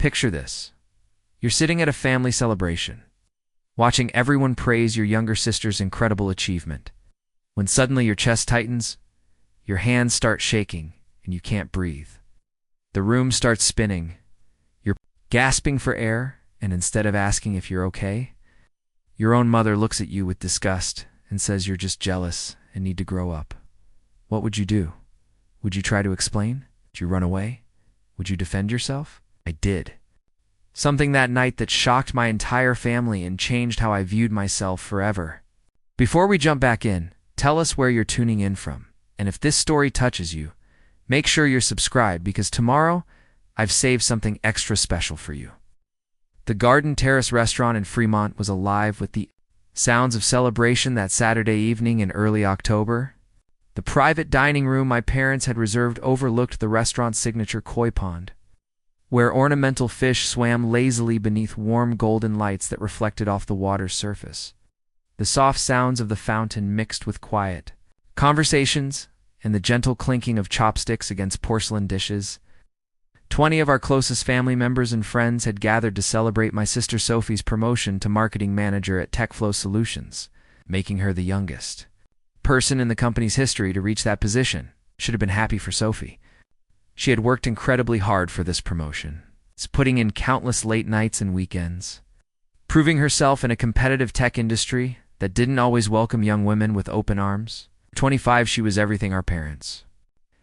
Picture this. You're sitting at a family celebration, watching everyone praise your younger sister's incredible achievement, when suddenly your chest tightens, your hands start shaking, and you can't breathe. The room starts spinning. You're gasping for air, and instead of asking if you're okay, your own mother looks at you with disgust and says you're just jealous and need to grow up. What would you do? Would you try to explain? Would you run away? Would you defend yourself? I did. Something that night that shocked my entire family and changed how I viewed myself forever. Before we jump back in, tell us where you're tuning in from. And if this story touches you, make sure you're subscribed because tomorrow I've saved something extra special for you. The Garden Terrace restaurant in Fremont was alive with the sounds of celebration that Saturday evening in early October. The private dining room my parents had reserved overlooked the restaurant's signature koi pond, where ornamental fish swam lazily beneath warm golden lights that reflected off the water's surface. The soft sounds of the fountain mixed with quiet conversations and the gentle clinking of chopsticks against porcelain dishes. 20 of our closest family members and friends had gathered to celebrate my sister Sophie's promotion to marketing manager at TechFlow Solutions, making her the youngest person in the company's history to reach that position. Should have been happy for Sophie. She had worked incredibly hard for this promotion, putting in countless late nights and weekends, proving herself in a competitive tech industry that didn't always welcome young women with open arms. 25, she was everything our parents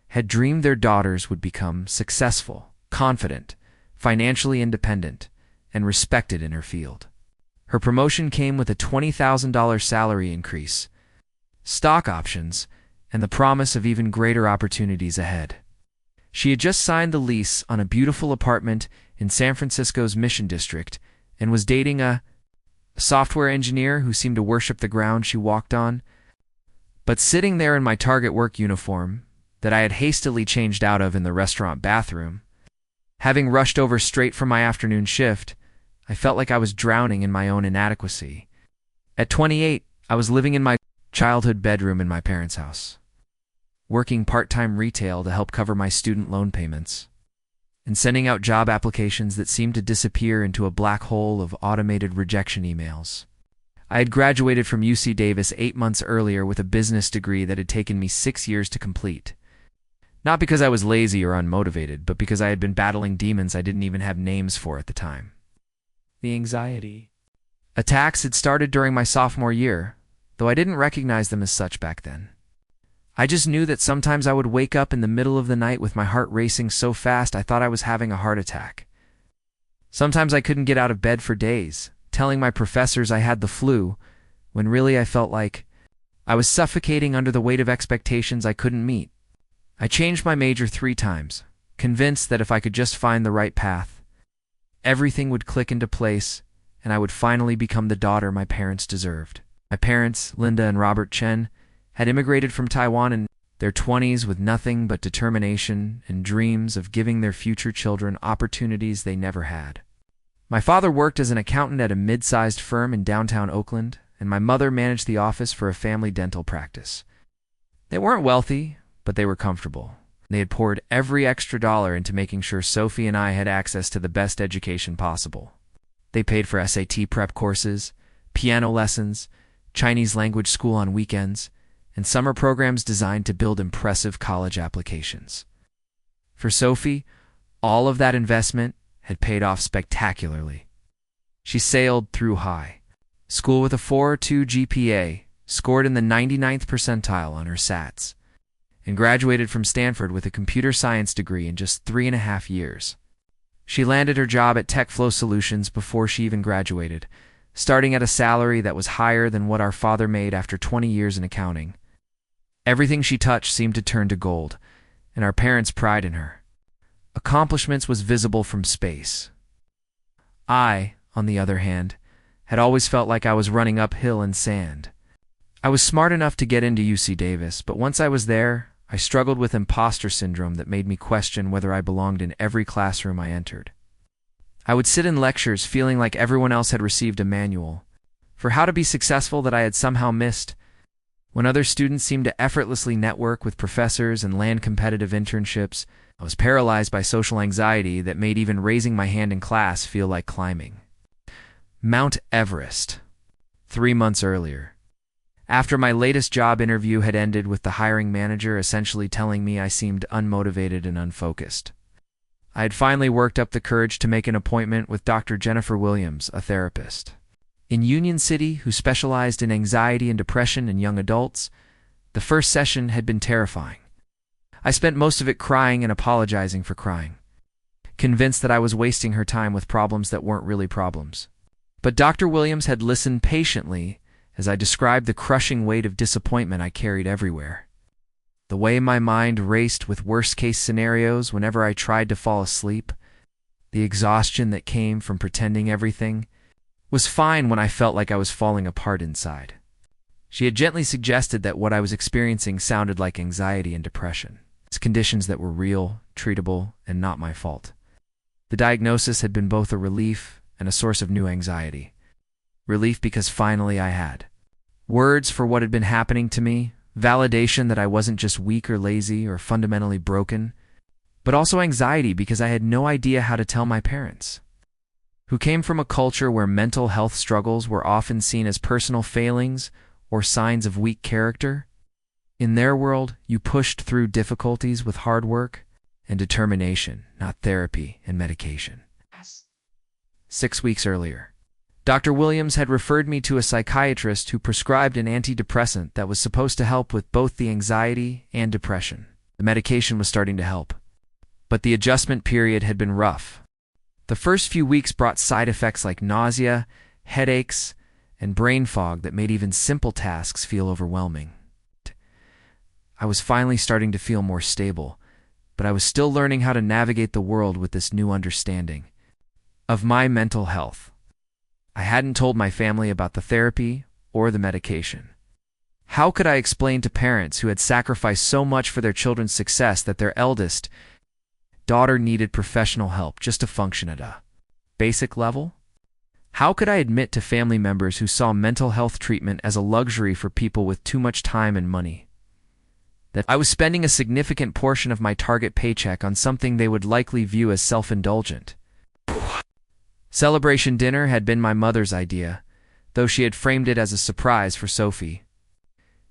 had dreamed their daughters would become: successful, confident, financially independent, and respected in her field. Her promotion came with a $20,000 salary increase, stock options, and the promise of even greater opportunities ahead. She had just signed the lease on a beautiful apartment in San Francisco's Mission District and was dating a software engineer who seemed to worship the ground she walked on. But sitting there in my Target work uniform that I had hastily changed out of in the restaurant bathroom, having rushed over straight from my afternoon shift, I felt like I was drowning in my own inadequacy. At 28, I was living in my childhood bedroom in my parents' house, working part-time retail to help cover my student loan payments, and sending out job applications that seemed to disappear into a black hole of automated rejection emails. I had graduated from UC Davis 8 months earlier with a business degree that had taken me 6 years to complete. Not because I was lazy or unmotivated, but because I had been battling demons I didn't even have names for at the time. The anxiety attacks had started during my sophomore year, though I didn't recognize them as such back then. I just knew that sometimes I would wake up in the middle of the night with my heart racing so fast I thought I was having a heart attack. Sometimes I couldn't get out of bed for days, telling my professors I had the flu, when really I felt like I was suffocating under the weight of expectations I couldn't meet. I changed my major 3 times, convinced that if I could just find the right path, everything would click into place and I would finally become the daughter my parents deserved. My parents, Linda and Robert Chen, had immigrated from Taiwan in their 20s with nothing but determination and dreams of giving their future children opportunities they never had. My father worked as an accountant at a mid-sized firm in downtown Oakland, and my mother managed the office for a family dental practice. They weren't wealthy, but they were comfortable. They had poured every extra dollar into making sure Sophie and I had access to the best education possible. They paid for SAT prep courses, piano lessons, Chinese language school on weekends, and summer programs designed to build impressive college applications. For Sophie, all of that investment had paid off spectacularly. She sailed through high school with a 4.2 GPA, scored in the 99th percentile on her SATs, and graduated from Stanford with a computer science degree in just 3.5 years. She landed her job at TechFlow Solutions before she even graduated, starting at a salary that was higher than what our father made after 20 years in accounting. Everything she touched seemed to turn to gold, and our parents' pride in her accomplishments was visible from space. I, on the other hand, had always felt like I was running uphill in sand. I was smart enough to get into UC Davis, but once I was there, I struggled with imposter syndrome that made me question whether I belonged in every classroom I entered. I would sit in lectures feeling like everyone else had received a manual for how to be successful that I had somehow missed. When other students seemed to effortlessly network with professors and land competitive internships, I was paralyzed by social anxiety that made even raising my hand in class feel like climbing Mount Everest. 3 months earlier, after my latest job interview had ended with the hiring manager essentially telling me I seemed unmotivated and unfocused, I had finally worked up the courage to make an appointment with Dr. Jennifer Williams, a therapist in Union City who specialized in anxiety and depression in young adults. The first session had been terrifying. I spent most of it crying and apologizing for crying, convinced that I was wasting her time with problems that weren't really problems. But Dr. Williams had listened patiently as I described the crushing weight of disappointment I carried everywhere. The way my mind raced with worst-case scenarios whenever I tried to fall asleep, the exhaustion that came from pretending everything was fine when I felt like I was falling apart inside. She had gently suggested that what I was experiencing sounded like anxiety and depression. It's conditions that were real, treatable, and not my fault. The diagnosis had been both a relief and a source of new anxiety. Relief because finally I had words for what had been happening to me, validation that I wasn't just weak or lazy or fundamentally broken, but also anxiety because I had no idea how to tell my parents, who came from a culture where mental health struggles were often seen as personal failings or signs of weak character. In their world, you pushed through difficulties with hard work and determination, not therapy and medication. 6 weeks earlier, Dr. Williams had referred me to a psychiatrist who prescribed an antidepressant that was supposed to help with both the anxiety and depression. The medication was starting to help, but the adjustment period had been rough. The first few weeks brought side effects like nausea, headaches, and brain fog that made even simple tasks feel overwhelming. I was finally starting to feel more stable, but I was still learning how to navigate the world with this new understanding of my mental health. I hadn't told my family about the therapy or the medication. How could I explain to parents who had sacrificed so much for their children's success that their eldest daughter needed professional help just to function at a basic level? How could I admit to family members who saw mental health treatment as a luxury for people with too much time and money that I was spending a significant portion of my target paycheck on something they would likely view as self-indulgent? Celebration dinner had been my mother's idea, though she had framed it as a surprise for Sophie.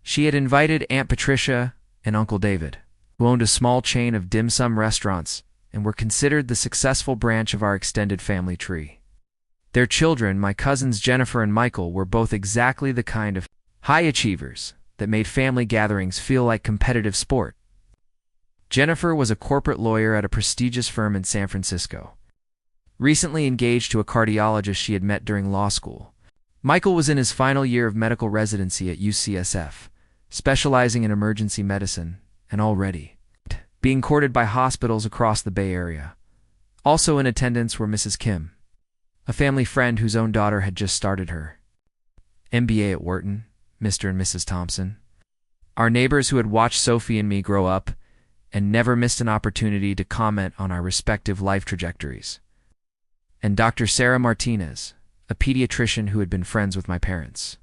She had invited Aunt Patricia and Uncle David, who owned a small chain of dim sum restaurants and were considered the successful branch of our extended family tree. Their children, my cousins Jennifer and Michael, were both exactly the kind of high achievers that made family gatherings feel like competitive sport. Jennifer was a corporate lawyer at a prestigious firm in San Francisco, recently engaged to a cardiologist she had met during law school. Michael was in his final year of medical residency at UCSF, specializing in emergency medicine, and already being courted by hospitals across the Bay Area. Also in attendance were Mrs. Kim, a family friend whose own daughter had just started her MBA at Wharton, Mr. and Mrs. Thompson, our neighbors who had watched Sophie and me grow up and never missed an opportunity to comment on our respective life trajectories, and Dr. Sarah Martinez, a pediatrician who had been friends with my parents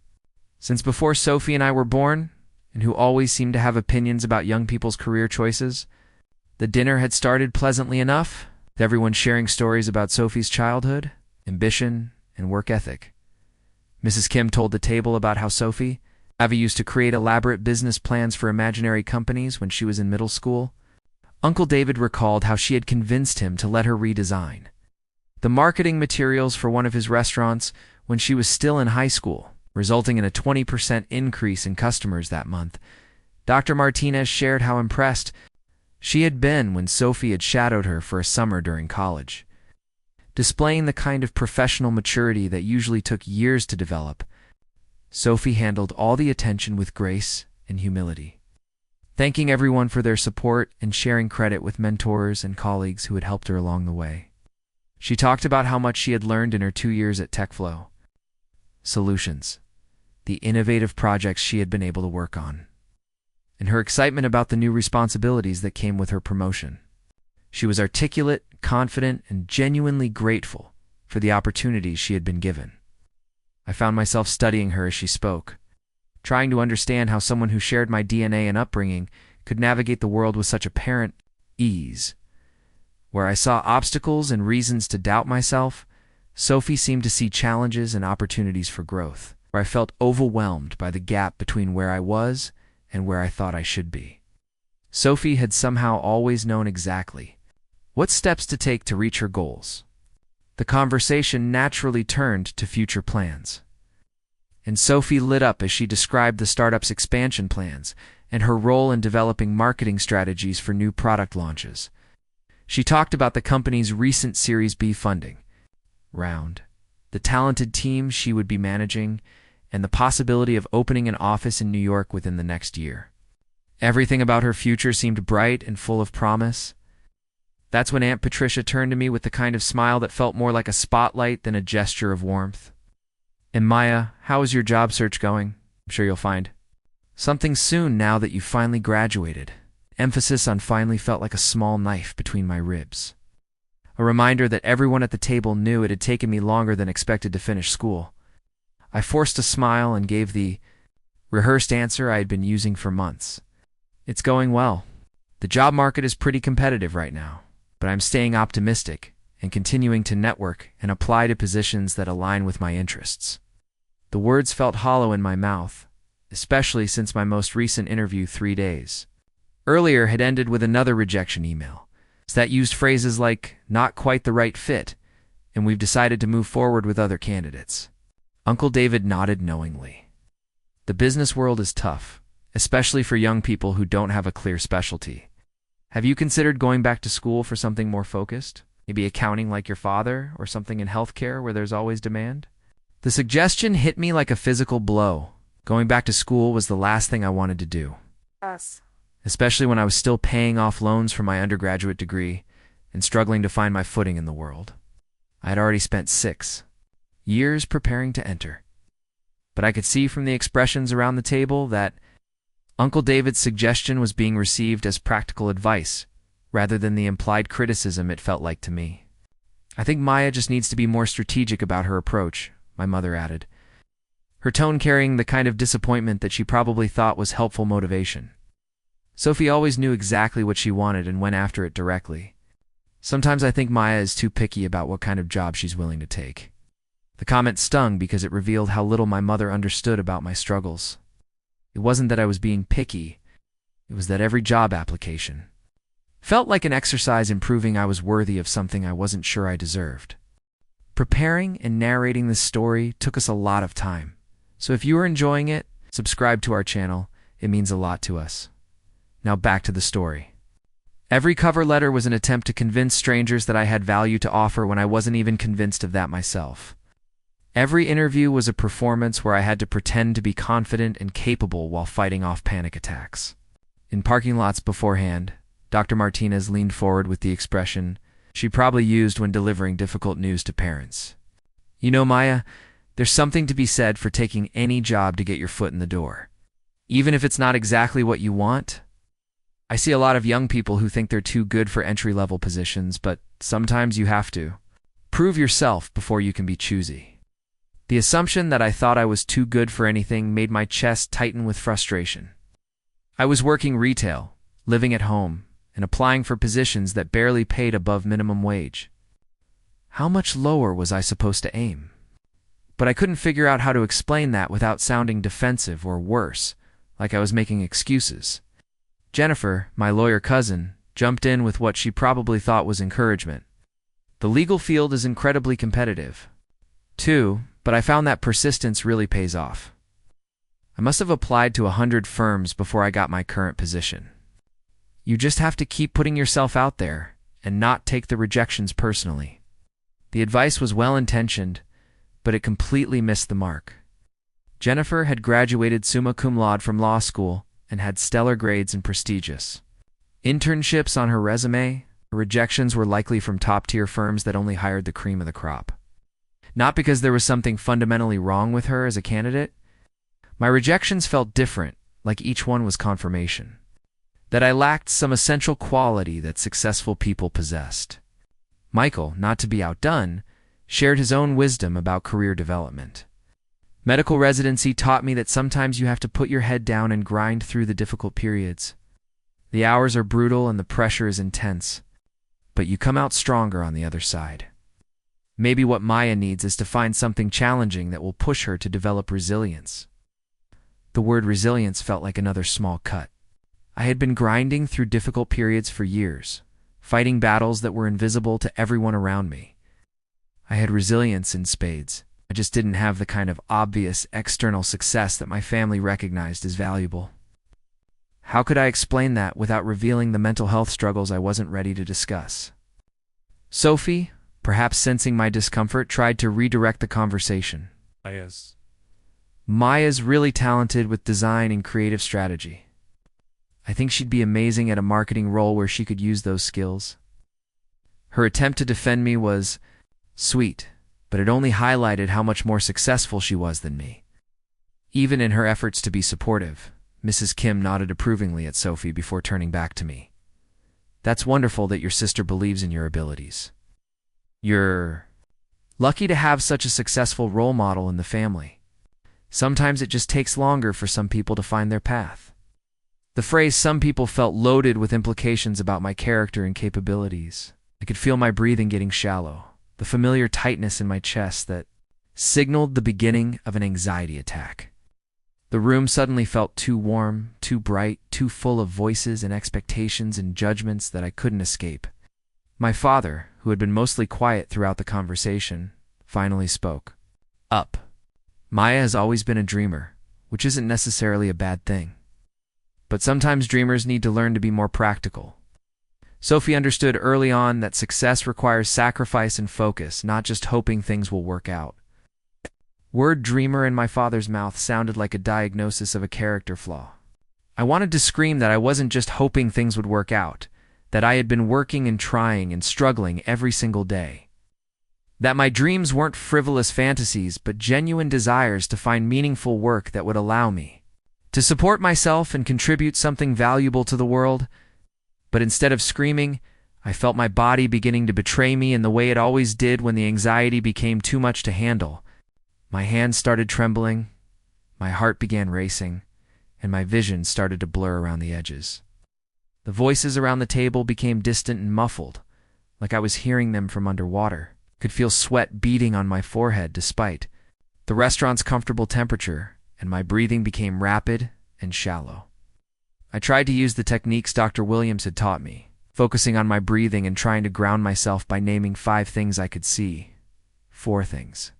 since before Sophie and I were born, and who always seemed to have opinions about young people's career choices. The dinner had started pleasantly enough, with everyone sharing stories about Sophie's childhood, ambition, and work ethic. Mrs. Kim told the table about how Sophie used to create elaborate business plans for imaginary companies when she was in middle school. Uncle David recalled how she had convinced him to let her redesign the marketing materials for one of his restaurants when she was still in high school, resulting in a 20% increase in customers that month. Dr. Martinez shared how impressed she had been when Sophie had shadowed her for a summer during college, displaying the kind of professional maturity that usually took years to develop. Sophie handled all the attention with grace and humility, thanking everyone for their support and sharing credit with mentors and colleagues who had helped her along the way. She talked about how much she had learned in her 2 years at TechFlow Solutions, the innovative projects she had been able to work on, and her excitement about the new responsibilities that came with her promotion. She was articulate, confident, and genuinely grateful for the opportunities she had been given. I found myself studying her as she spoke, trying to understand how someone who shared my DNA and upbringing could navigate the world with such apparent ease. Where I saw obstacles and reasons to doubt myself, Sophie seemed to see challenges and opportunities for growth. Where I felt overwhelmed by the gap between where I was and where I thought I should be. Sophie had somehow always known exactly what steps to take to reach her goals. The conversation naturally turned to future plans. And Sophie lit up as she described the startup's expansion plans and her role in developing marketing strategies for new product launches. She talked about the company's recent Series B funding round, the talented team she would be managing, and the possibility of opening an office in New York within the next year. Everything about her future seemed bright and full of promise. That's when Aunt Patricia turned to me with the kind of smile that felt more like a spotlight than a gesture of warmth. "And Maya, how is your job search going? I'm sure you'll find something soon now that you've finally graduated." Emphasis on finally felt like a small knife between my ribs. A reminder that everyone at the table knew it had taken me longer than expected to finish school. I forced a smile and gave the rehearsed answer I had been using for months. "It's going well. The job market is pretty competitive right now, but I'm staying optimistic and continuing to network and apply to positions that align with my interests." The words felt hollow in my mouth, especially since my most recent interview 3 days earlier had ended with another rejection email that used phrases like, "not quite the right fit," and "we've decided to move forward with other candidates." Uncle David nodded knowingly. The business world is tough, especially for young people who don't have a clear specialty. "Have you considered going back to school for something more focused? Maybe accounting like your father, or something in healthcare where there's always demand?" The suggestion hit me like a physical blow. Going back to school was the last thing I wanted to do. Yes. Especially when I was still paying off loans for my undergraduate degree and struggling to find my footing in the world. I had already spent 6 years preparing to enter. But I could see from the expressions around the table that Uncle David's suggestion was being received as practical advice rather than the implied criticism it felt like to me. "I think Maya just needs to be more strategic about her approach," my mother added, her tone carrying the kind of disappointment that she probably thought was helpful motivation. Sophie always knew exactly what she wanted and went after it directly. Sometimes I think Maya is too picky about what kind of job she's willing to take. The comment stung because it revealed how little my mother understood about my struggles. It wasn't that I was being picky, it was that every job application felt like an exercise in proving I was worthy of something I wasn't sure I deserved. Preparing and narrating this story took us a lot of time, so if you are enjoying it, subscribe to our channel. It means a lot to us. Now back to the story. Every cover letter was an attempt to convince strangers that I had value to offer when I wasn't even convinced of that myself. Every interview was a performance where I had to pretend to be confident and capable while fighting off panic attacks. In parking lots beforehand, Dr. Martinez leaned forward with the expression she probably used when delivering difficult news to parents. "You know, Maya, there's something to be said for taking any job to get your foot in the door. Even if it's not exactly what you want. I see a lot of young people who think they're too good for entry-level positions, but sometimes you have to prove yourself before you can be choosy." The assumption that I thought I was too good for anything made my chest tighten with frustration. I was working retail, living at home, and applying for positions that barely paid above minimum wage. How much lower was I supposed to aim? But I couldn't figure out how to explain that without sounding defensive or worse, like I was making excuses. Jennifer, my lawyer cousin, jumped in with what she probably thought was encouragement. "The legal field is incredibly competitive, too, but I found that persistence really pays off. I must have applied to 100 firms before I got my current position. You just have to keep putting yourself out there and not take the rejections personally." The advice was well-intentioned, but it completely missed the mark. Jennifer had graduated summa cum laude from law school and had stellar grades and prestigious internships on her resume. Her rejections were likely from top-tier firms that only hired the cream of the crop. Not because there was something fundamentally wrong with her as a candidate. My rejections felt different, like each one was confirmation that I lacked some essential quality that successful people possessed. Michael, not to be outdone, shared his own wisdom about career development. Medical residency taught me that sometimes you have to put your head down and grind through the difficult periods. The hours are brutal and the pressure is intense, but you come out stronger on the other side. Maybe what Maya needs is to find something challenging that will push her to develop resilience. The word resilience felt like another small cut. I had been grinding through difficult periods for years, fighting battles that were invisible to everyone around me. I had resilience in spades. I just didn't have the kind of obvious external success that my family recognized as valuable. How could I explain that without revealing the mental health struggles I wasn't ready to discuss? Sophie, perhaps sensing my discomfort, tried to redirect the conversation. Maya's really talented with design and creative strategy. I think she'd be amazing at a marketing role where she could use those skills. Her attempt to defend me was sweet, but it only highlighted how much more successful she was than me. Even in her efforts to be supportive, Mrs. Kim nodded approvingly at Sophie before turning back to me. That's wonderful that your sister believes in your abilities. You're lucky to have such a successful role model in the family. Sometimes it just takes longer for some people to find their path. The phrase "some people" felt loaded with implications about my character and capabilities. I could feel my breathing getting shallow, the familiar tightness in my chest that signaled the beginning of an anxiety attack. The room suddenly felt too warm, too bright, too full of voices and expectations and judgments that I couldn't escape. My father, who had been mostly quiet throughout the conversation, finally spoke. Up. Maya has always been a dreamer, which isn't necessarily a bad thing. But sometimes dreamers need to learn to be more practical. Sophie understood early on that success requires sacrifice and focus, not just hoping things will work out. Word dreamer in my father's mouth sounded like a diagnosis of a character flaw. I wanted to scream that I wasn't just hoping things would work out, that I had been working and trying and struggling every single day. That my dreams weren't frivolous fantasies, but genuine desires to find meaningful work that would allow me to support myself and contribute something valuable to the world. But instead of screaming, I felt my body beginning to betray me in the way it always did when the anxiety became too much to handle. My hands started trembling, my heart began racing, and my vision started to blur around the edges. The voices around the table became distant and muffled, like I was hearing them from underwater. I could feel sweat beading on my forehead despite the restaurant's comfortable temperature, and my breathing became rapid and shallow. I tried to use the techniques Dr. Williams had taught me, focusing on my breathing and trying to ground myself by naming 5 things I could see, 4 things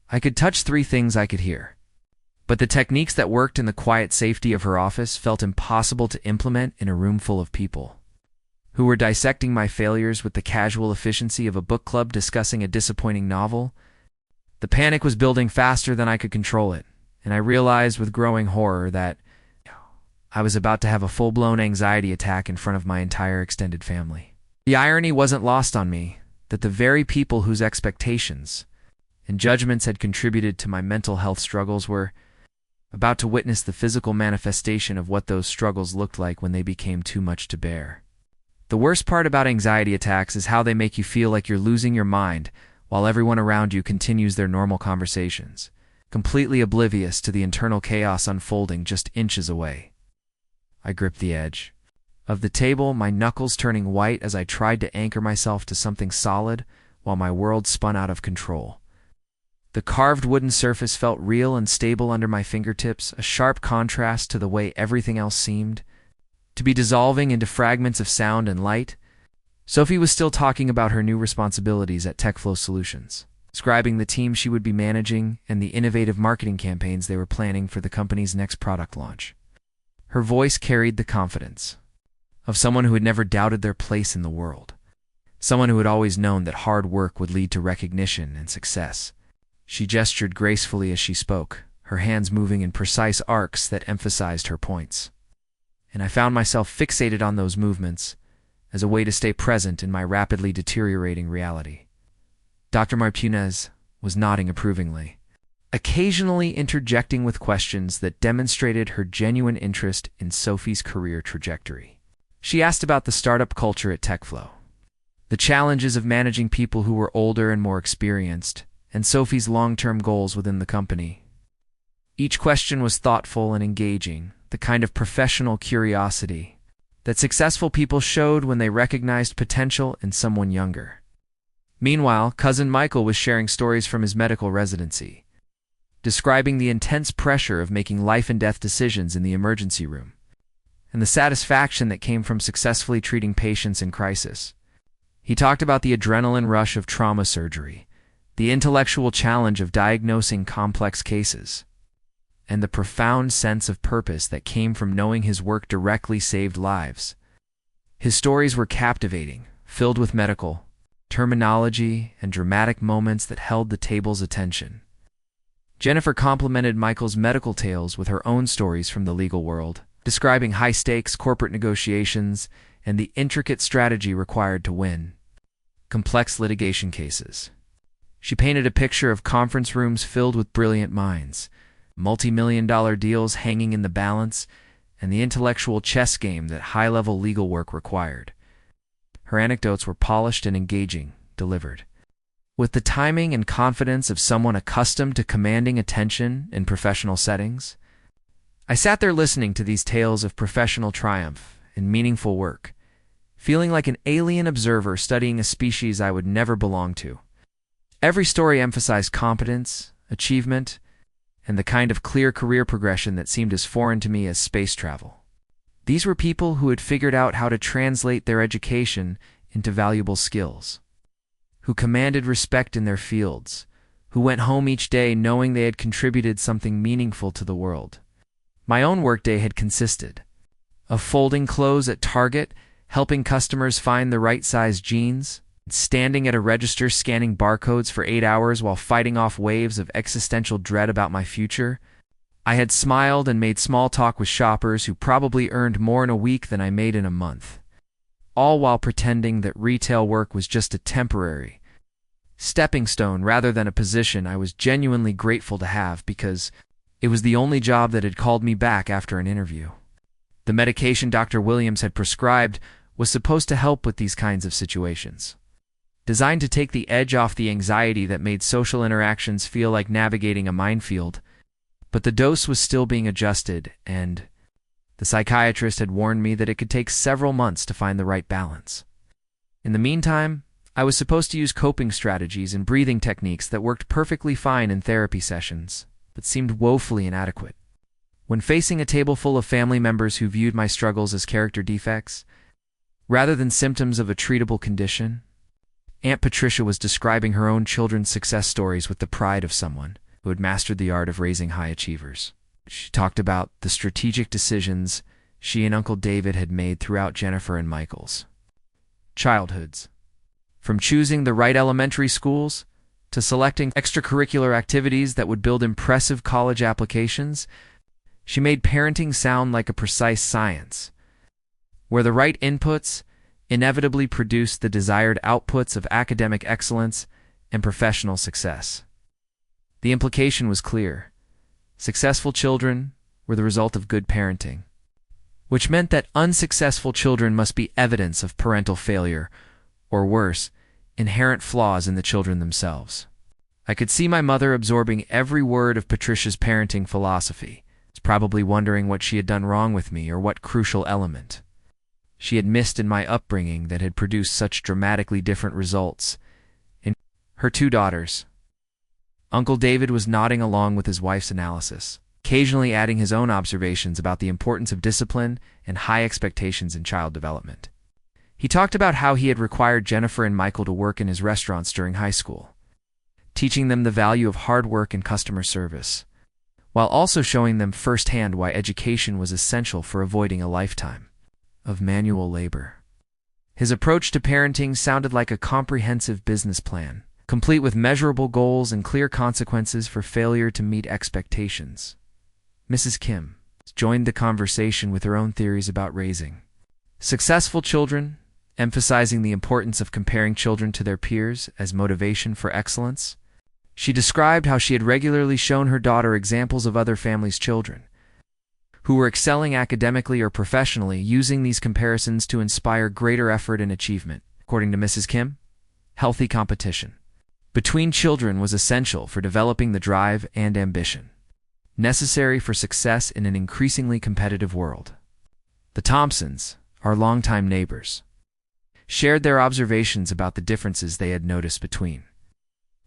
I could touch, 3 things I could hear. But the techniques that worked in the quiet safety of her office felt impossible to implement in a room full of people who were dissecting my failures with the casual efficiency of a book club discussing a disappointing novel. The panic was building faster than I could control it, and I realized with growing horror that I was about to have a full-blown anxiety attack in front of my entire extended family. The irony wasn't lost on me that the very people whose expectations and judgments had contributed to my mental health struggles were about to witness the physical manifestation of what those struggles looked like when they became too much to bear. The worst part about anxiety attacks is how they make you feel like you're losing your mind while everyone around you continues their normal conversations, completely oblivious to the internal chaos unfolding just inches away. I gripped the edge of the table, my knuckles turning white as I tried to anchor myself to something solid while my world spun out of control. The carved wooden surface felt real and stable under my fingertips, a sharp contrast to the way everything else seemed to be dissolving into fragments of sound and light. Sophie was still talking about her new responsibilities at TechFlow Solutions, describing the team she would be managing and the innovative marketing campaigns they were planning for the company's next product launch. Her voice carried the confidence of someone who had never doubted their place in the world, someone who had always known that hard work would lead to recognition and success. She gestured gracefully as she spoke, her hands moving in precise arcs that emphasized her points. And I found myself fixated on those movements as a way to stay present in my rapidly deteriorating reality. Dr. Martinez was nodding approvingly, occasionally interjecting with questions that demonstrated her genuine interest in Sophie's career trajectory. She asked about the startup culture at TechFlow, the challenges of managing people who were older and more experienced, and Sophie's long-term goals within the company. Each question was thoughtful and engaging, the kind of professional curiosity that successful people showed when they recognized potential in someone younger. Meanwhile, cousin Michael was sharing stories from his medical residency, describing the intense pressure of making life-and-death decisions in the emergency room, and the satisfaction that came from successfully treating patients in crisis. He talked about the adrenaline rush of trauma surgery, the intellectual challenge of diagnosing complex cases, and the profound sense of purpose that came from knowing his work directly saved lives. His stories were captivating, filled with medical terminology and dramatic moments that held the table's attention. Jennifer complemented Michael's medical tales with her own stories from the legal world, describing high-stakes corporate negotiations and the intricate strategy required to win complex litigation cases. She painted a picture of conference rooms filled with brilliant minds, multi-million-dollar deals hanging in the balance, and the intellectual chess game that high-level legal work required. Her anecdotes were polished and engaging, delivered with the timing and confidence of someone accustomed to commanding attention in professional settings. I sat there listening to these tales of professional triumph and meaningful work, feeling like an alien observer studying a species I would never belong to. Every story emphasized competence, achievement, and the kind of clear career progression that seemed as foreign to me as space travel. These were people who had figured out how to translate their education into valuable skills, who commanded respect in their fields, who went home each day knowing they had contributed something meaningful to the world. My own workday had consisted of folding clothes at Target, helping customers find the right size jeans, standing at a register scanning barcodes for 8 hours while fighting off waves of existential dread about my future. I had smiled and made small talk with shoppers who probably earned more in a week than I made in a month, all while pretending that retail work was just a temporary stepping stone rather than a position I was genuinely grateful to have because it was the only job that had called me back after an interview. The medication Dr. Williams had prescribed was supposed to help with these kinds of situations, designed to take the edge off the anxiety that made social interactions feel like navigating a minefield. But the dose was still being adjusted, and the psychiatrist had warned me that it could take several months to find the right balance. In the meantime, I was supposed to use coping strategies and breathing techniques that worked perfectly fine in therapy sessions, but seemed woefully inadequate. When facing a table full of family members who viewed my struggles as character defects, rather than symptoms of a treatable condition, Aunt Patricia was describing her own children's success stories with the pride of someone who had mastered the art of raising high achievers. She talked about the strategic decisions she and Uncle David had made throughout Jennifer and Michael's childhoods, from choosing the right elementary schools to selecting extracurricular activities that would build impressive college applications. She made parenting sound like a precise science, where the right inputs inevitably produced the desired outputs of academic excellence and professional success. The implication was clear. Successful children were the result of good parenting, which meant that unsuccessful children must be evidence of parental failure, or worse, inherent flaws in the children themselves. I could see my mother absorbing every word of Patricia's parenting philosophy, probably wondering what she had done wrong with me or what crucial element she had missed in my upbringing that had produced such dramatically different results in her 2 daughters. Uncle David was nodding along with his wife's analysis, occasionally adding his own observations about the importance of discipline and high expectations in child development. He talked about how he had required Jennifer and Michael to work in his restaurants during high school, teaching them the value of hard work and customer service, while also showing them firsthand why education was essential for avoiding a lifetime of manual labor. His approach to parenting sounded like a comprehensive business plan, complete with measurable goals and clear consequences for failure to meet expectations. Mrs. Kim joined the conversation with her own theories about raising successful children, emphasizing the importance of comparing children to their peers as motivation for excellence. She described how she had regularly shown her daughter examples of other families' children who were excelling academically or professionally, using these comparisons to inspire greater effort and achievement. According to Mrs. Kim, healthy competition between children was essential for developing the drive and ambition necessary for success in an increasingly competitive world. The Thompsons, our longtime neighbors, shared their observations about the differences they had noticed between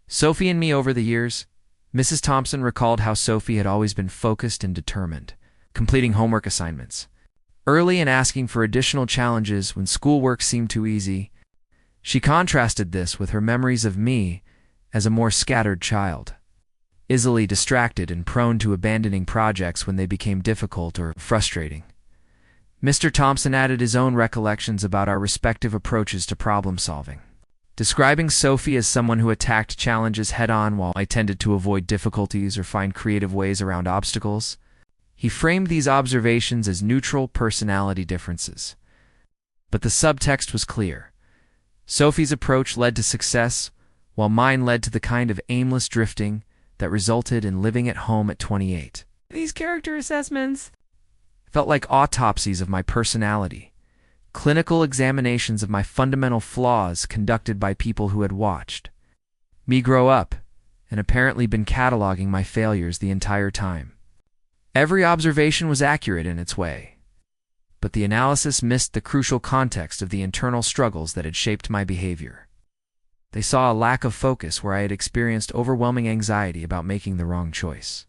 Sophie and me over the years. Mrs. Thompson recalled how Sophie had always been focused and determined, completing homework assignments early and asking for additional challenges when schoolwork seemed too easy. She contrasted this with her memories of me as a more scattered child, easily distracted and prone to abandoning projects when they became difficult or frustrating. Mr. Thompson added his own recollections about our respective approaches to problem solving, describing Sophie as someone who attacked challenges head-on while I tended to avoid difficulties or find creative ways around obstacles. He framed these observations as neutral personality differences. But the subtext was clear. Sophie's approach led to success, while mine led to the kind of aimless drifting that resulted in living at home at 28. These character assessments felt like autopsies of my personality, clinical examinations of my fundamental flaws conducted by people who had watched me grow up and apparently been cataloging my failures the entire time. Every observation was accurate in its way, but the analysis missed the crucial context of the internal struggles that had shaped my behavior. They saw a lack of focus where I had experienced overwhelming anxiety about making the wrong choice.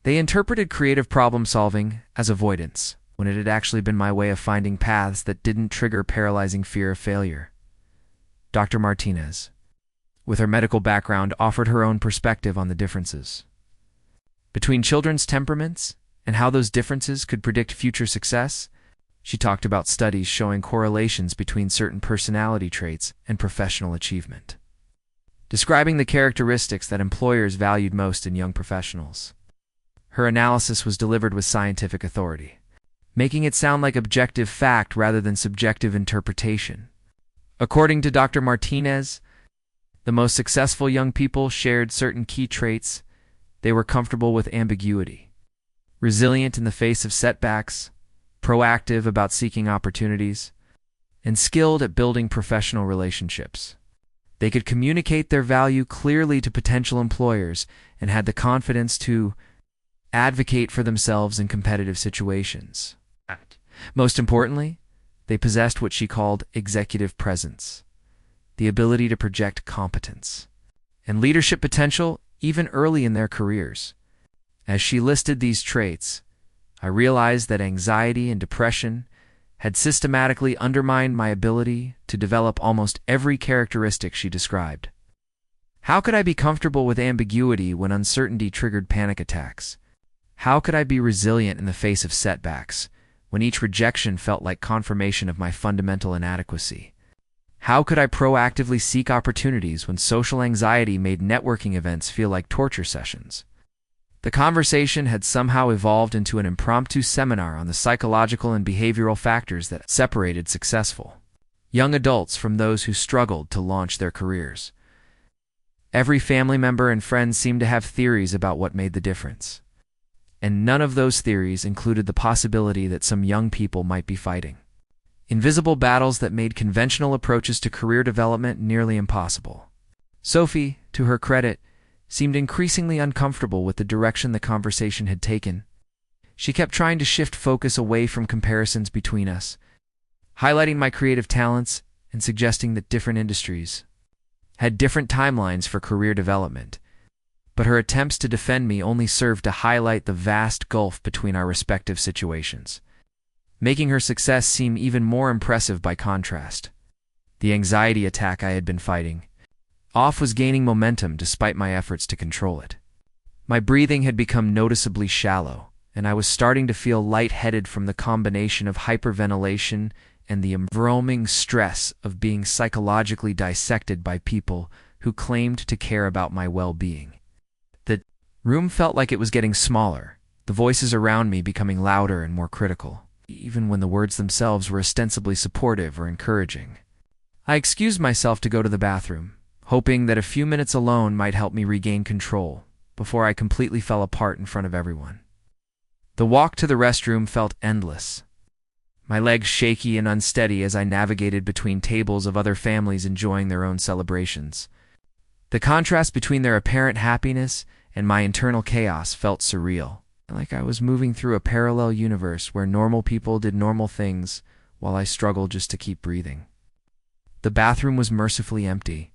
They interpreted creative problem-solving as avoidance, when it had actually been my way of finding paths that didn't trigger paralyzing fear of failure. Dr. Martinez, with her medical background, offered her own perspective on the differences between children's temperaments and how those differences could predict future success. She talked about studies showing correlations between certain personality traits and professional achievement, describing the characteristics that employers valued most in young professionals. Her analysis was delivered with scientific authority, making it sound like objective fact rather than subjective interpretation. According to Dr. Martinez, the most successful young people shared certain key traits. They were comfortable with ambiguity, resilient in the face of setbacks, proactive about seeking opportunities, and skilled at building professional relationships. They could communicate their value clearly to potential employers and had the confidence to advocate for themselves in competitive situations. Most importantly, they possessed what she called executive presence, the ability to project competence and leadership potential even early in their careers. As she listed these traits, I realized that anxiety and depression had systematically undermined my ability to develop almost every characteristic she described. How could I be comfortable with ambiguity when uncertainty triggered panic attacks? How could I be resilient in the face of setbacks, when each rejection felt like confirmation of my fundamental inadequacy? How could I proactively seek opportunities when social anxiety made networking events feel like torture sessions? The conversation had somehow evolved into an impromptu seminar on the psychological and behavioral factors that separated successful young adults from those who struggled to launch their careers. Every family member and friend seemed to have theories about what made the difference, and none of those theories included the possibility that some young people might be fighting invisible battles that made conventional approaches to career development nearly impossible. Sophie, to her credit, seemed increasingly uncomfortable with the direction the conversation had taken. She kept trying to shift focus away from comparisons between us, highlighting my creative talents and suggesting that different industries had different timelines for career development. But her attempts to defend me only served to highlight the vast gulf between our respective situations, making her success seem even more impressive by contrast. The anxiety attack I had been fighting off was gaining momentum despite my efforts to control it. My breathing had become noticeably shallow, and I was starting to feel lightheaded from the combination of hyperventilation and the overwhelming stress of being psychologically dissected by people who claimed to care about my well-being. The room felt like it was getting smaller, the voices around me becoming louder and more critical, even when the words themselves were ostensibly supportive or encouraging. I excused myself to go to the bathroom, hoping that a few minutes alone might help me regain control before I completely fell apart in front of everyone. The walk to the restroom felt endless, my legs shaky and unsteady as I navigated between tables of other families enjoying their own celebrations. The contrast between their apparent happiness and my internal chaos felt surreal, like I was moving through a parallel universe where normal people did normal things while I struggled just to keep breathing. The bathroom was mercifully empty,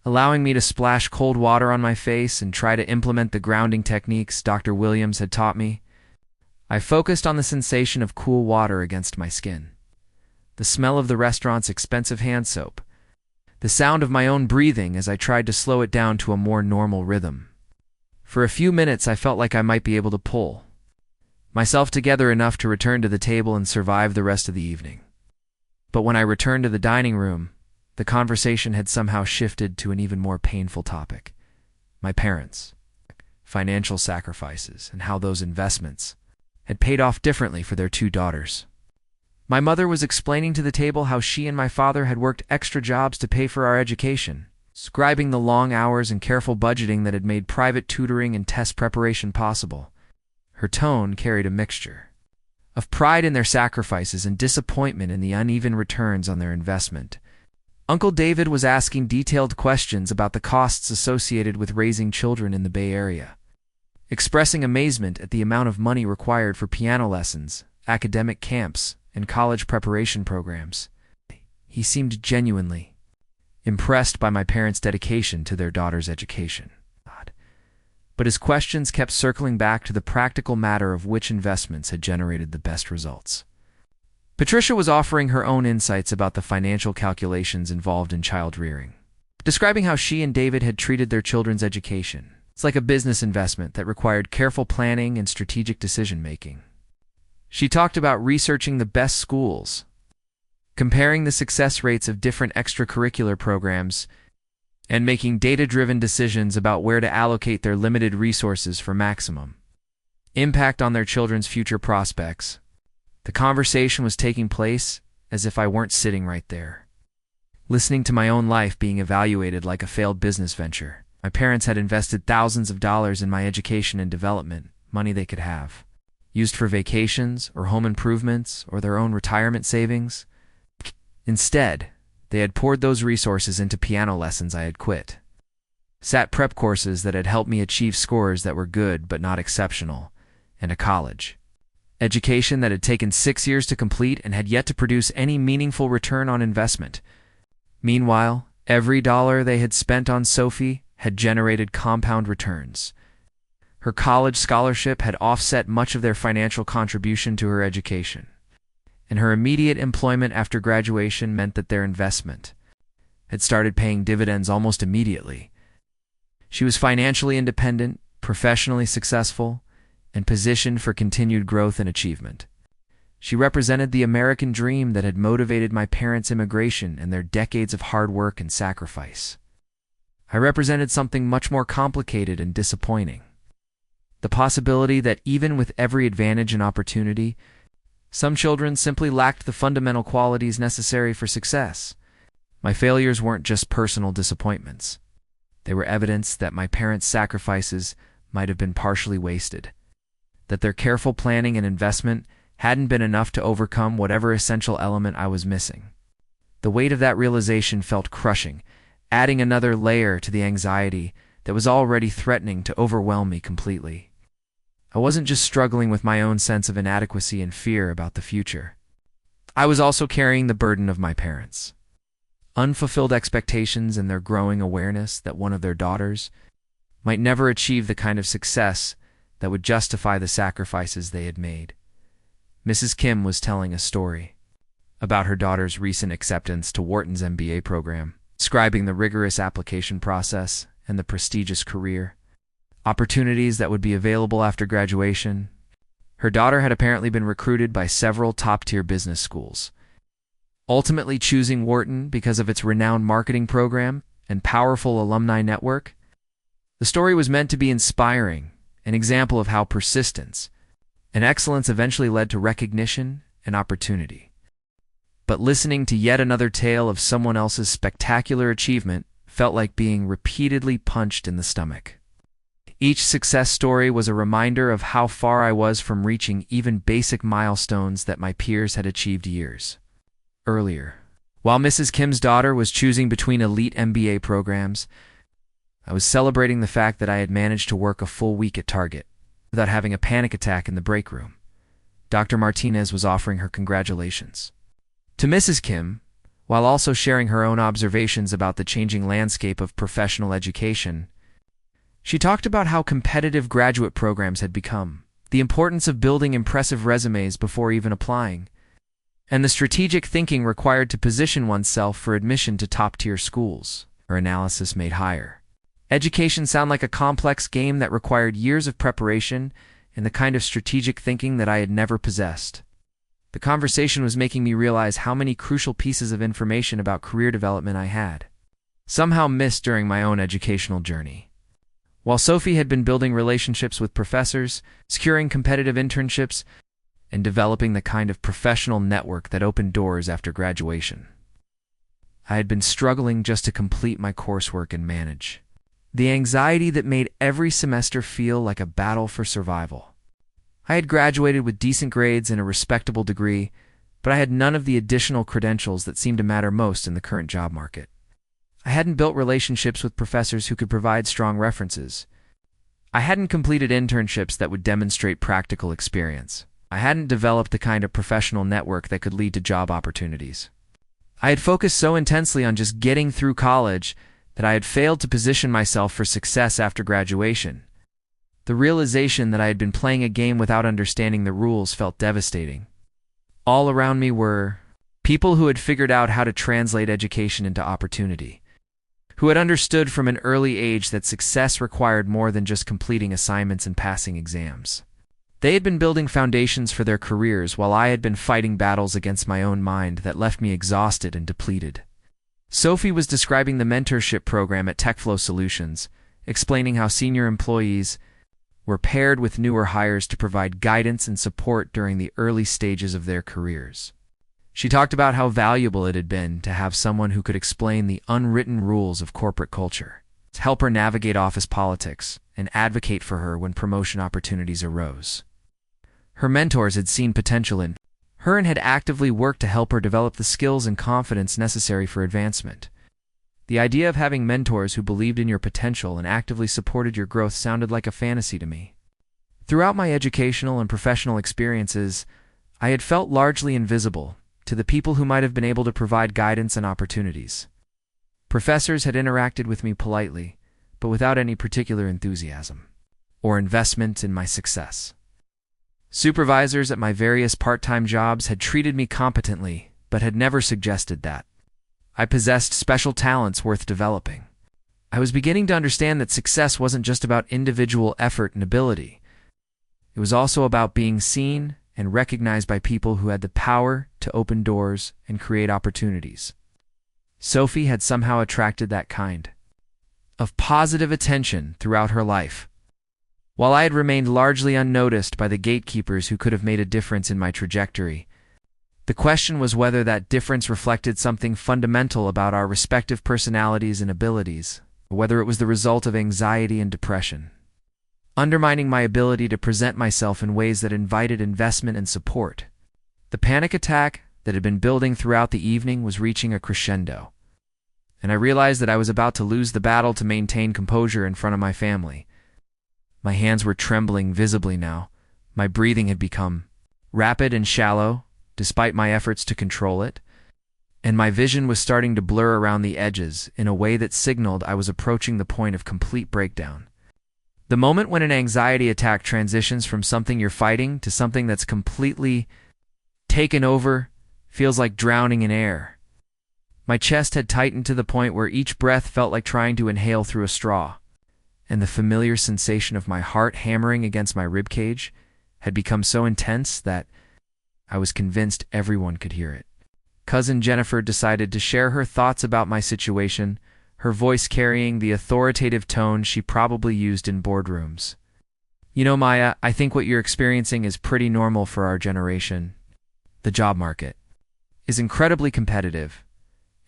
allowing me to splash cold water on my face and try to implement the grounding techniques Dr. Williams had taught me. I focused on the sensation of cool water against my skin, the smell of the restaurant's expensive hand soap, the sound of my own breathing as I tried to slow it down to a more normal rhythm. For a few minutes, I felt like I might be able to pull myself together enough to return to the table and survive the rest of the evening. But when I returned to the dining room, the conversation had somehow shifted to an even more painful topic: my parents, financial sacrifices, and how those investments had paid off differently for their two daughters. My mother was explaining to the table how she and my father had worked extra jobs to pay for our education, describing the long hours and careful budgeting that had made private tutoring and test preparation possible. Her tone carried a mixture of pride in their sacrifices and disappointment in the uneven returns on their investment. Uncle David was asking detailed questions about the costs associated with raising children in the Bay Area, expressing amazement at the amount of money required for piano lessons, academic camps, and college preparation programs. He seemed genuinely impressed by my parents' dedication to their daughter's education. But his questions kept circling back to the practical matter of which investments had generated the best results. Patricia was offering her own insights about the financial calculations involved in child rearing, describing how she and David had treated their children's education. It's like a business investment that required careful planning and strategic decision-making. She talked about researching the best schools, comparing the success rates of different extracurricular programs, and making data-driven decisions about where to allocate their limited resources for maximum impact on their children's future prospects. The conversation was taking place as if I weren't sitting right there, listening to my own life being evaluated like a failed business venture. My parents had invested thousands of dollars in my education and development, money they could have used for vacations or home improvements or their own retirement savings. Instead, they had poured those resources into piano lessons I had quit, SAT prep courses that had helped me achieve scores that were good but not exceptional, and a college education that had taken 6 years to complete and had yet to produce any meaningful return on investment. Meanwhile, every dollar they had spent on Sophie had generated compound returns. Her college scholarship had offset much of their financial contribution to her education, and her immediate employment after graduation meant that their investment had started paying dividends almost immediately. She was financially independent, professionally successful, and positioned for continued growth and achievement. She represented the American dream that had motivated my parents' immigration and their decades of hard work and sacrifice. I represented something much more complicated and disappointing: the possibility that even with every advantage and opportunity, some children simply lacked the fundamental qualities necessary for success. My failures weren't just personal disappointments. They were evidence that my parents' sacrifices might have been partially wasted, that their careful planning and investment hadn't been enough to overcome whatever essential element I was missing. The weight of that realization felt crushing, adding another layer to the anxiety that was already threatening to overwhelm me completely. I wasn't just struggling with my own sense of inadequacy and fear about the future. I was also carrying the burden of my parents' unfulfilled expectations and their growing awareness that one of their daughters might never achieve the kind of success that would justify the sacrifices they had made. Mrs. Kim was telling a story about her daughter's recent acceptance to Wharton's MBA program, describing the rigorous application process and the prestigious career opportunities that would be available after graduation. Her daughter had apparently been recruited by several top-tier business schools, ultimately choosing Wharton because of its renowned marketing program and powerful alumni network. The story was meant to be inspiring, an example of how persistence and excellence eventually led to recognition and opportunity. But listening to yet another tale of someone else's spectacular achievement felt like being repeatedly punched in the stomach. Each success story was a reminder of how far I was from reaching even basic milestones that my peers had achieved years earlier. While Mrs. Kim's daughter was choosing between elite MBA programs, I was celebrating the fact that I had managed to work a full week at Target without having a panic attack in the break room. Dr. Martinez was offering her congratulations. To Mrs. Kim, while also sharing her own observations about the changing landscape of professional education, she talked about how competitive graduate programs had become, the importance of building impressive resumes before even applying, and the strategic thinking required to position oneself for admission to top-tier schools. Her analysis made higher education sound like a complex game that required years of preparation and the kind of strategic thinking that I had never possessed. The conversation was making me realize how many crucial pieces of information about career development I had somehow missed during my own educational journey. While Sophie had been building relationships with professors, securing competitive internships, and developing the kind of professional network that opened doors after graduation, I had been struggling just to complete my coursework and manage the anxiety that made every semester feel like a battle for survival. I had graduated with decent grades and a respectable degree, but I had none of the additional credentials that seemed to matter most in the current job market. I hadn't built relationships with professors who could provide strong references. I hadn't completed internships that would demonstrate practical experience. I hadn't developed the kind of professional network that could lead to job opportunities. I had focused so intensely on just getting through college that I had failed to position myself for success after graduation. The realization that I had been playing a game without understanding the rules felt devastating. All around me were people who had figured out how to translate education into opportunity, who had understood from an early age that success required more than just completing assignments and passing exams. They had been building foundations for their careers while I had been fighting battles against my own mind that left me exhausted and depleted. Sophie was describing the mentorship program at TechFlow Solutions, explaining how senior employees were paired with newer hires to provide guidance and support during the early stages of their careers. She talked about how valuable it had been to have someone who could explain the unwritten rules of corporate culture, to help her navigate office politics, and advocate for her when promotion opportunities arose. Her mentors had seen potential in her and had actively worked to help her develop the skills and confidence necessary for advancement. The idea of having mentors who believed in your potential and actively supported your growth sounded like a fantasy to me. Throughout my educational and professional experiences, I had felt largely invisible to the people who might have been able to provide guidance and opportunities. Professors had interacted with me politely, but without any particular enthusiasm or investment in my success. Supervisors at my various part-time jobs had treated me competently, but had never suggested that I possessed special talents worth developing. I was beginning to understand that success wasn't just about individual effort and ability. It was also about being seen and recognized by people who had the power to open doors and create opportunities. Sophie had somehow attracted that kind of positive attention throughout her life, while I had remained largely unnoticed by the gatekeepers who could have made a difference in my trajectory. The question was whether that difference reflected something fundamental about our respective personalities and abilities, or whether it was the result of anxiety and depression, undermining my ability to present myself in ways that invited investment and support. The panic attack that had been building throughout the evening was reaching a crescendo, and I realized that I was about to lose the battle to maintain composure in front of my family. My hands were trembling visibly now. My breathing had become rapid and shallow, despite my efforts to control it, and my vision was starting to blur around the edges in a way that signaled I was approaching the point of complete breakdown. The moment when an anxiety attack transitions from something you're fighting to something that's completely taken over feels like drowning in air. My chest had tightened to the point where each breath felt like trying to inhale through a straw, and the familiar sensation of my heart hammering against my ribcage had become so intense that I was convinced everyone could hear it. Cousin Jennifer decided to share her thoughts about my situation, her voice carrying the authoritative tone she probably used in boardrooms. "You know, Maya, I think what you're experiencing is pretty normal for our generation. The job market is incredibly competitive,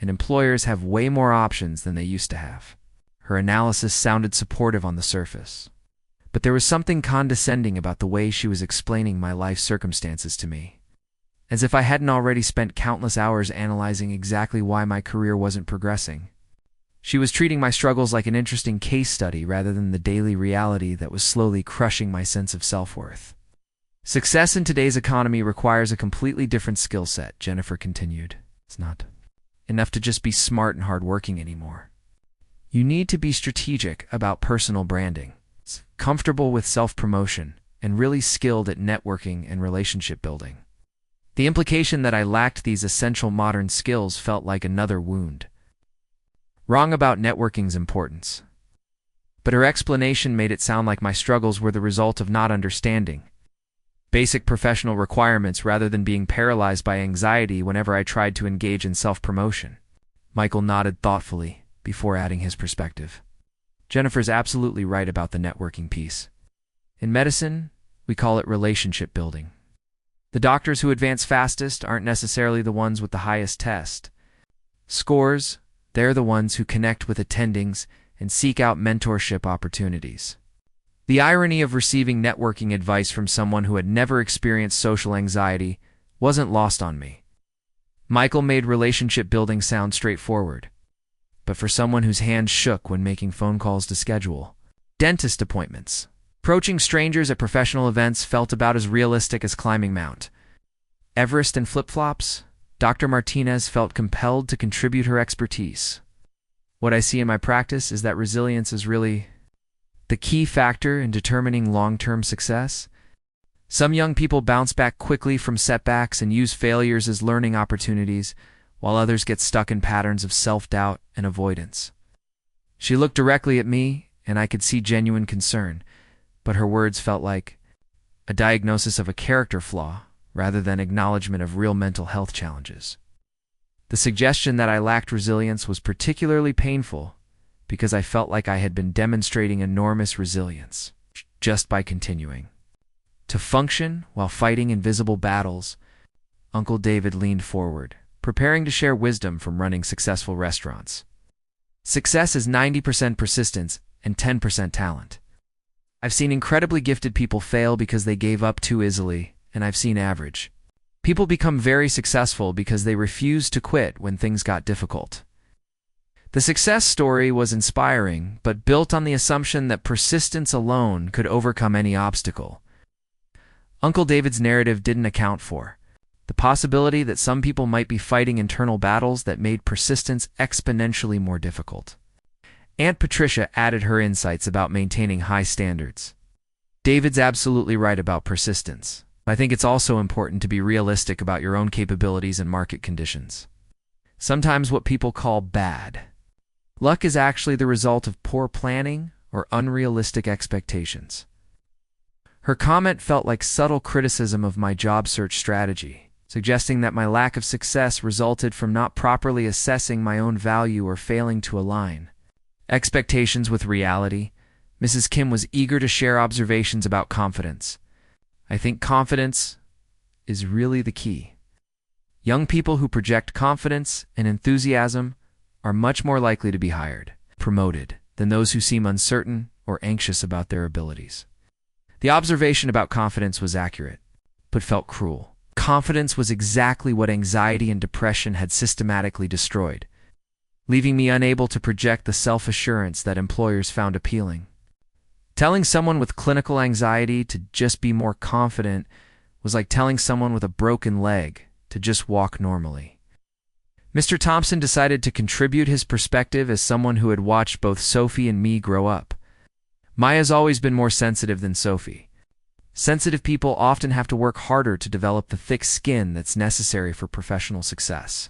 and employers have way more options than they used to have." Her analysis sounded supportive on the surface, but there was something condescending about the way she was explaining my life circumstances to me, as if I hadn't already spent countless hours analyzing exactly why my career wasn't progressing. She was treating my struggles like an interesting case study rather than the daily reality that was slowly crushing my sense of self-worth. Success in today's economy requires a completely different skill set, Jennifer continued. It's not enough to just be smart and hardworking anymore. You need to be strategic about personal branding, comfortable with self-promotion, and really skilled at networking and relationship building. The implication that I lacked these essential modern skills felt like another wound. Wrong about networking's importance. But her explanation made it sound like my struggles were the result of not understanding basic professional requirements rather than being paralyzed by anxiety whenever I tried to engage in self-promotion. Michael nodded thoughtfully before adding his perspective. Jennifer's absolutely right about the networking piece. In medicine, we call it relationship building. The doctors who advance fastest aren't necessarily the ones with the highest test scores. They're the ones who connect with attendings and seek out mentorship opportunities. The irony of receiving networking advice from someone who had never experienced social anxiety wasn't lost on me. Michael made relationship building sound straightforward, but for someone whose hands shook when making phone calls to schedule dentist appointments, approaching strangers at professional events felt about as realistic as climbing Mount Everest in flip-flops. Dr. Martinez felt compelled to contribute her expertise. What I see in my practice is that resilience is really the key factor in determining long-term success. Some young people bounce back quickly from setbacks and use failures as learning opportunities, while others get stuck in patterns of self-doubt and avoidance. She looked directly at me, and I could see genuine concern, but her words felt like a diagnosis of a character flaw rather than acknowledgement of real mental health challenges. The suggestion that I lacked resilience was particularly painful because I felt like I had been demonstrating enormous resilience just by continuing to function while fighting invisible battles. Uncle David leaned forward, preparing to share wisdom from running successful restaurants. Success is 90% persistence and 10% talent. I've seen incredibly gifted people fail because they gave up too easily, and I've seen average people become very successful because they refused to quit when things got difficult. The success story was inspiring, but built on the assumption that persistence alone could overcome any obstacle. Uncle David's narrative didn't account for the possibility that some people might be fighting internal battles that made persistence exponentially more difficult. Aunt Patricia added her insights about maintaining high standards. David's absolutely right about persistence. I think it's also important to be realistic about your own capabilities and market conditions. Sometimes what people call bad luck is actually the result of poor planning or unrealistic expectations. Her comment felt like subtle criticism of my job search strategy, suggesting that my lack of success resulted from not properly assessing my own value or failing to align expectations with reality. Mrs. Kim was eager to share observations about confidence. I think confidence is really the key. Young people who project confidence and enthusiasm are much more likely to be hired, promoted, than those who seem uncertain or anxious about their abilities. The observation about confidence was accurate, but felt cruel. Confidence was exactly what anxiety and depression had systematically destroyed, leaving me unable to project the self-assurance that employers found appealing. Telling someone with clinical anxiety to just be more confident was like telling someone with a broken leg to just walk normally. Mr. Thompson decided to contribute his perspective as someone who had watched both Sophie and me grow up. Maya's always been more sensitive than Sophie. Sensitive people often have to work harder to develop the thick skin that's necessary for professional success.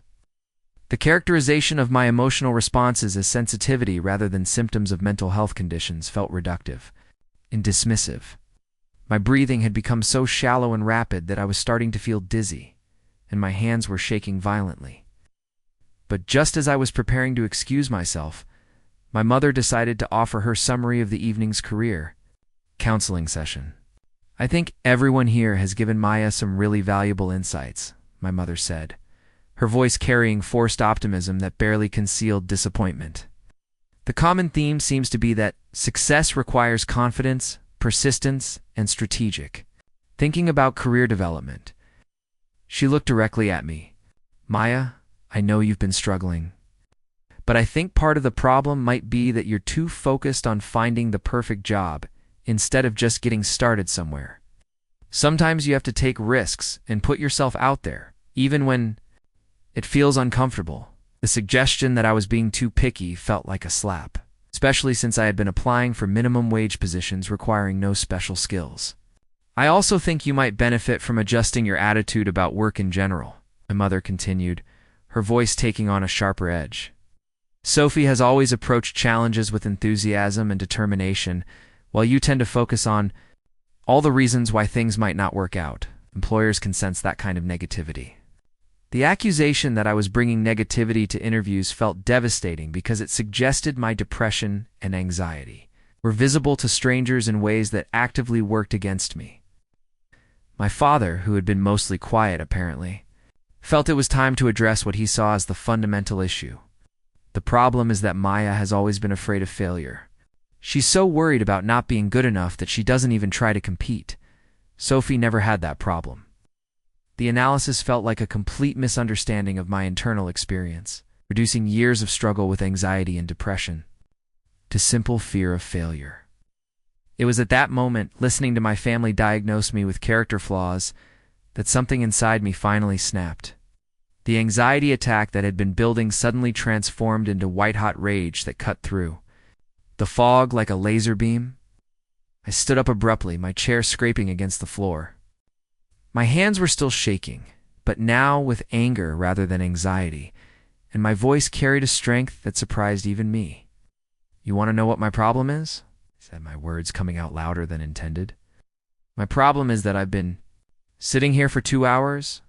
The characterization of my emotional responses as sensitivity rather than symptoms of mental health conditions felt reductive and dismissive. My breathing had become so shallow and rapid that I was starting to feel dizzy, and my hands were shaking violently. But just as I was preparing to excuse myself, my mother decided to offer her summary of the evening's career counseling session. "I think everyone here has given Maya some really valuable insights," my mother said, her voice carrying forced optimism that barely concealed disappointment. The common theme seems to be that success requires confidence, persistence, and strategic thinking about career development. She looked directly at me. "Maya, I know you've been struggling, but I think part of the problem might be that you're too focused on finding the perfect job instead of just getting started somewhere. Sometimes you have to take risks and put yourself out there, even when it feels uncomfortable. The suggestion that I was being too picky felt like a slap, especially since I had been applying for minimum wage positions requiring no special skills. I also think you might benefit from adjusting your attitude about work in general, my mother continued, her voice taking on a sharper edge. Sophie has always approached challenges with enthusiasm and determination, while you tend to focus on all the reasons why things might not work out. Employers can sense that kind of negativity. The accusation that I was bringing negativity to interviews felt devastating because it suggested my depression and anxiety were visible to strangers in ways that actively worked against me. My father, who had been mostly quiet apparently, felt it was time to address what he saw as the fundamental issue. The problem is that Maya has always been afraid of failure. She's so worried about not being good enough that she doesn't even try to compete. Sophie never had that problem. The analysis felt like a complete misunderstanding of my internal experience, reducing years of struggle with anxiety and depression to simple fear of failure. It was at that moment, listening to my family diagnose me with character flaws, that something inside me finally snapped. The anxiety attack that had been building suddenly transformed into white-hot rage that cut through the fog like a laser beam. I stood up abruptly, my chair scraping against the floor. My hands were still shaking, but now with anger rather than anxiety, and my voice carried a strength that surprised even me. "You want to know what my problem is?" I said, my words coming out louder than intended. "My problem is that I've been sitting here for 2 hours,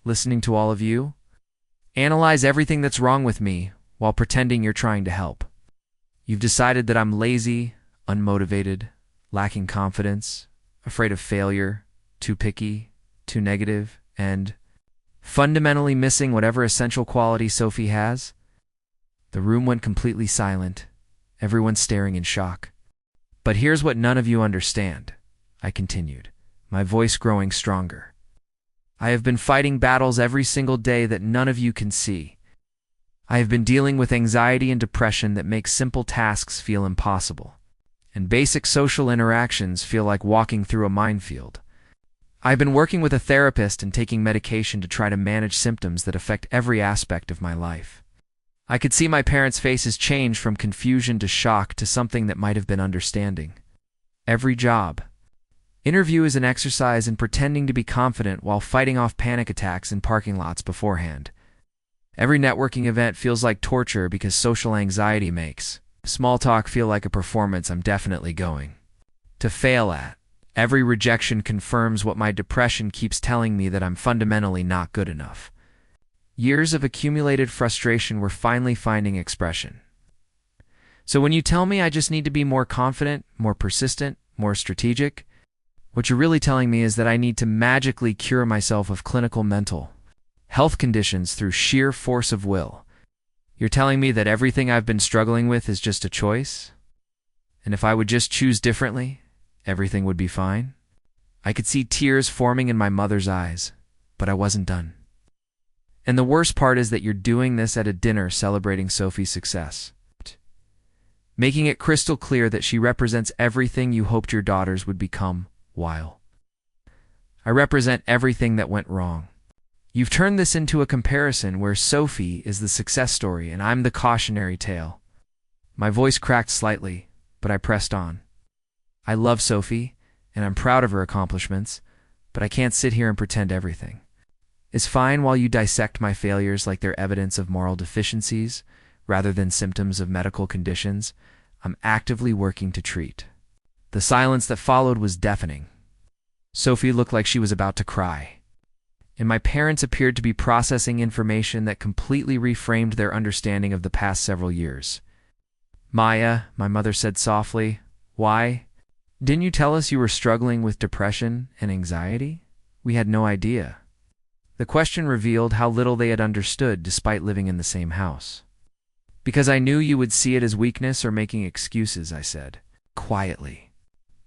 listening to all of you analyze everything that's wrong with me while pretending you're trying to help. You've decided that I'm lazy, unmotivated, lacking confidence, afraid of failure, too picky, too negative, and fundamentally missing whatever essential quality Sophie has." The room went completely silent, everyone staring in shock. "But here's what none of you understand," I continued, my voice growing stronger. "I have been fighting battles every single day that none of you can see. I have been dealing with anxiety and depression that make simple tasks feel impossible, and basic social interactions feel like walking through a minefield. I've been working with a therapist and taking medication to try to manage symptoms that affect every aspect of my life." I could see my parents' faces change from confusion to shock to something that might have been understanding. Every job interview is an exercise in pretending to be confident while fighting off panic attacks in parking lots beforehand. Every networking event feels like torture because social anxiety makes small talk feel like a performance I'm definitely going to fail at. Every rejection confirms what my depression keeps telling me, that I'm fundamentally not good enough. Years of accumulated frustration were finally finding expression. "So when you tell me I just need to be more confident, more persistent, more strategic, what you're really telling me is that I need to magically cure myself of clinical mental health conditions through sheer force of will. You're telling me that everything I've been struggling with is just a choice? And if I would just choose differently, everything would be fine?" I could see tears forming in my mother's eyes, but I wasn't done. "And the worst part is that you're doing this at a dinner celebrating Sophie's success, making it crystal clear that she represents everything you hoped your daughters would become, while I represent everything that went wrong. You've turned this into a comparison where Sophie is the success story and I'm the cautionary tale." My voice cracked slightly, but I pressed on. "I love Sophie, and I'm proud of her accomplishments, but I can't sit here and pretend everything is fine while you dissect my failures like they're evidence of moral deficiencies rather than symptoms of medical conditions I'm actively working to treat." The silence that followed was deafening. Sophie looked like she was about to cry, and my parents appeared to be processing information that completely reframed their understanding of the past several years. "Maya," my mother said softly, "why didn't you tell us you were struggling with depression and anxiety? We had no idea." The question revealed how little they had understood despite living in the same house. "Because I knew you would see it as weakness or making excuses," I said, quietly.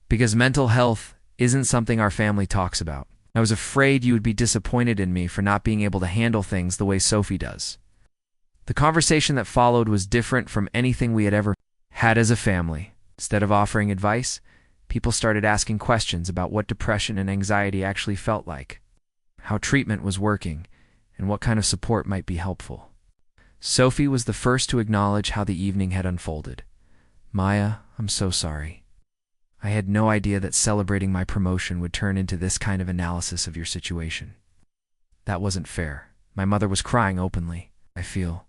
"Because mental health isn't something our family talks about. I was afraid you would be disappointed in me for not being able to handle things the way Sophie does." The conversation that followed was different from anything we had ever had as a family. Instead of offering advice, people started asking questions about what depression and anxiety actually felt like, how treatment was working, and what kind of support might be helpful. Sophie was the first to acknowledge how the evening had unfolded. "Maya, I'm so sorry. I had no idea that celebrating my promotion would turn into this kind of analysis of your situation. That wasn't fair." My mother was crying openly. "I feel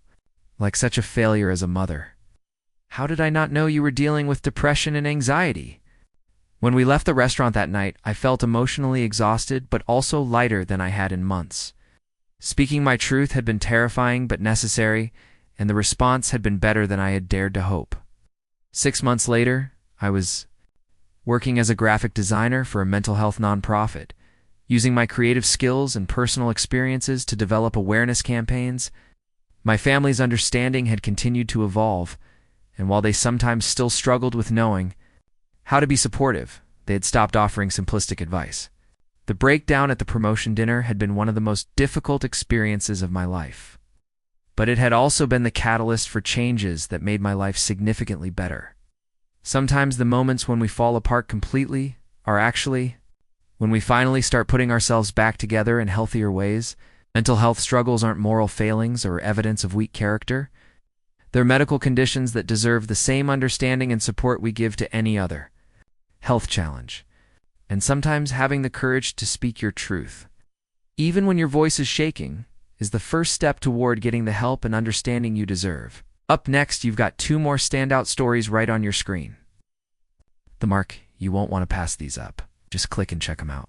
like such a failure as a mother. How did I not know you were dealing with depression and anxiety?" When we left the restaurant that night, I felt emotionally exhausted but also lighter than I had in months. Speaking my truth had been terrifying but necessary, and the response had been better than I had dared to hope. 6 months later, I was working as a graphic designer for a mental health nonprofit, using my creative skills and personal experiences to develop awareness campaigns. My family's understanding had continued to evolve, and while they sometimes still struggled with knowing how to be supportive, they had stopped offering simplistic advice. The breakdown at the promotion dinner had been one of the most difficult experiences of my life, but it had also been the catalyst for changes that made my life significantly better. Sometimes the moments when we fall apart completely are actually when we finally start putting ourselves back together in healthier ways. Mental health struggles aren't moral failings or evidence of weak character. They're medical conditions that deserve the same understanding and support we give to any other health challenge. And sometimes having the courage to speak your truth, even when your voice is shaking, is the first step toward getting the help and understanding you deserve. Up next, you've got 2 more standout stories right on your screen. You won't want to pass these up. Just click and check them out.